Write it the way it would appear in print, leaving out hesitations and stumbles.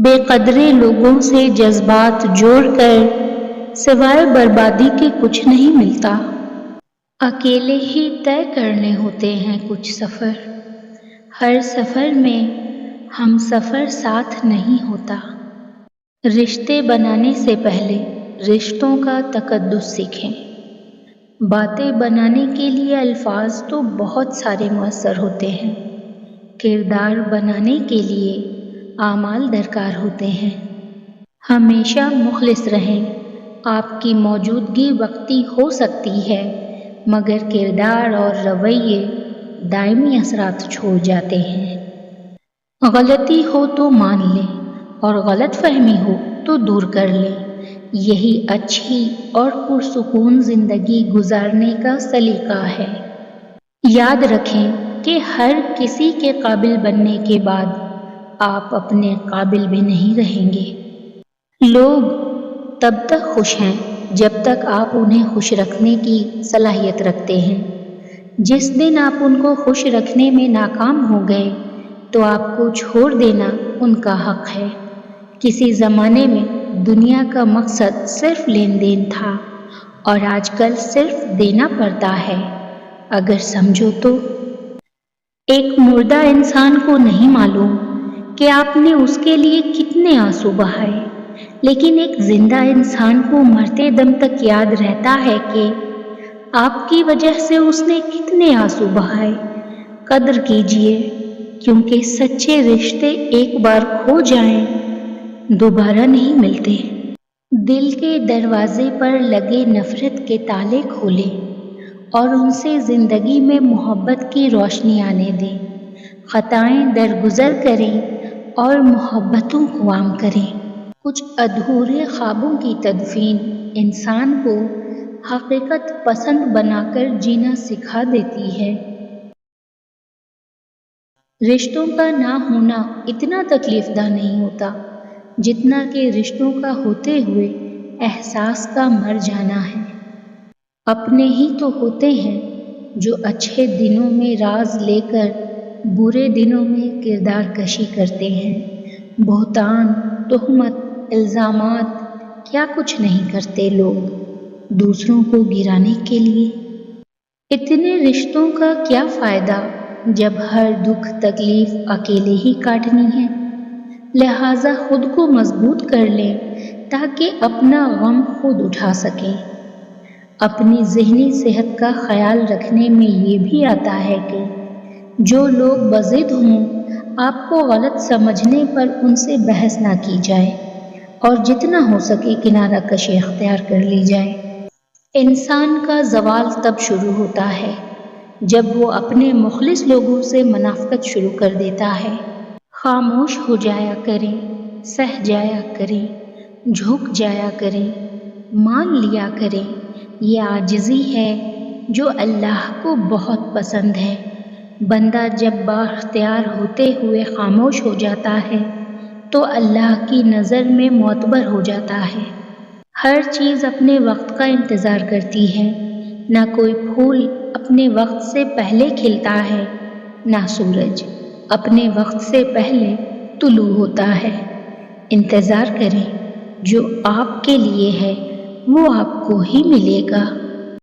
بے قدرے لوگوں سے جذبات جوڑ کر سوائے بربادی کے کچھ نہیں ملتا۔ اکیلے ہی طے کرنے ہوتے ہیں کچھ سفر، ہر سفر میں ہم سفر ساتھ نہیں ہوتا۔ رشتے بنانے سے پہلے رشتوں کا تقدس سیکھیں۔ باتیں بنانے کے لیے الفاظ تو بہت سارے میسر ہوتے ہیں، کردار بنانے کے لیے اعمال درکار ہوتے ہیں۔ ہمیشہ مخلص رہیں۔ آپ کی موجودگی وقتی ہو سکتی ہے، مگر کردار اور رویے دائمی اثرات چھوڑ جاتے ہیں۔ غلطی ہو تو مان لیں اور غلط فہمی ہو تو دور کر لیں۔ یہی اچھی اور پرسکون زندگی گزارنے کا سلیقہ ہے۔ یاد رکھیں کہ ہر کسی کے قابل بننے کے بعد آپ اپنے قابل بھی نہیں رہیں گے۔ لوگ تب تک خوش ہیں جب تک آپ انہیں خوش رکھنے کی صلاحیت رکھتے ہیں۔ جس دن آپ ان کو خوش رکھنے میں ناکام ہو گئے تو آپ کو چھوڑ دینا ان کا حق ہے۔ کسی زمانے میں دنیا کا مقصد صرف لین دین تھا اور آج کل صرف دینا پڑتا ہے، اگر سمجھو تو۔ ایک مردہ انسان کو نہیں معلوم کہ آپ نے اس کے لیے کتنے آنسو بہائے، لیکن ایک زندہ انسان کو مرتے دم تک یاد رہتا ہے کہ آپ کی وجہ سے اس نے کتنے آنسو بہائے۔ قدر کیجئے، کیونکہ سچے رشتے ایک بار کھو جائیں دوبارہ نہیں ملتے۔ دل کے دروازے پر لگے نفرت کے تالے کھولیں اور ان سے زندگی میں محبت کی روشنی آنے دیں۔ خطائیں درگزر کریں اور محبتوں کو عام کریں۔ کچھ ادھورے خوابوں کی تدفین انسان کو حقیقت پسند بنا کر جینا سکھا دیتی ہے۔ رشتوں کا نہ ہونا اتنا تکلیف دہ نہیں ہوتا جتنا کہ رشتوں کا ہوتے ہوئے احساس کا مر جانا ہے۔ اپنے ہی تو ہوتے ہیں جو اچھے دنوں میں راز لے کر برے دنوں میں کردار کشی کرتے ہیں۔ بہتان، تہمت، الزامات، کیا کچھ نہیں کرتے لوگ دوسروں کو گرانے کے لیے۔ اتنے رشتوں کا کیا فائدہ جب ہر دکھ تکلیف اکیلے ہی کاٹنی ہے۔ لہٰذا خود کو مضبوط کر لیں تاکہ اپنا غم خود اٹھا سکیں۔ اپنی ذہنی صحت کا خیال رکھنے میں یہ بھی آتا ہے کہ جو لوگ بضد ہوں آپ کو غلط سمجھنے پر ان سے بحث نہ کی جائے اور جتنا ہو سکے کنارہ کشی اختیار کر لی جائے۔ انسان کا زوال تب شروع ہوتا ہے جب وہ اپنے مخلص لوگوں سے منافقت شروع کر دیتا ہے۔ خاموش ہو جایا کریں، سہ جایا کریں، جھک جایا کریں، مان لیا کریں۔ یہ عاجزی ہے جو اللہ کو بہت پسند ہے۔ بندہ جب بااختیار ہوتے ہوئے خاموش ہو جاتا ہے تو اللہ کی نظر میں معتبر ہو جاتا ہے۔ ہر چیز اپنے وقت کا انتظار کرتی ہے۔ نہ کوئی پھول اپنے وقت سے پہلے کھلتا ہے، نہ سورج اپنے وقت سے پہلے طلوع ہوتا ہے۔ انتظار کریں، جو آپ کے لیے ہے وہ آپ کو ہی ملے گا۔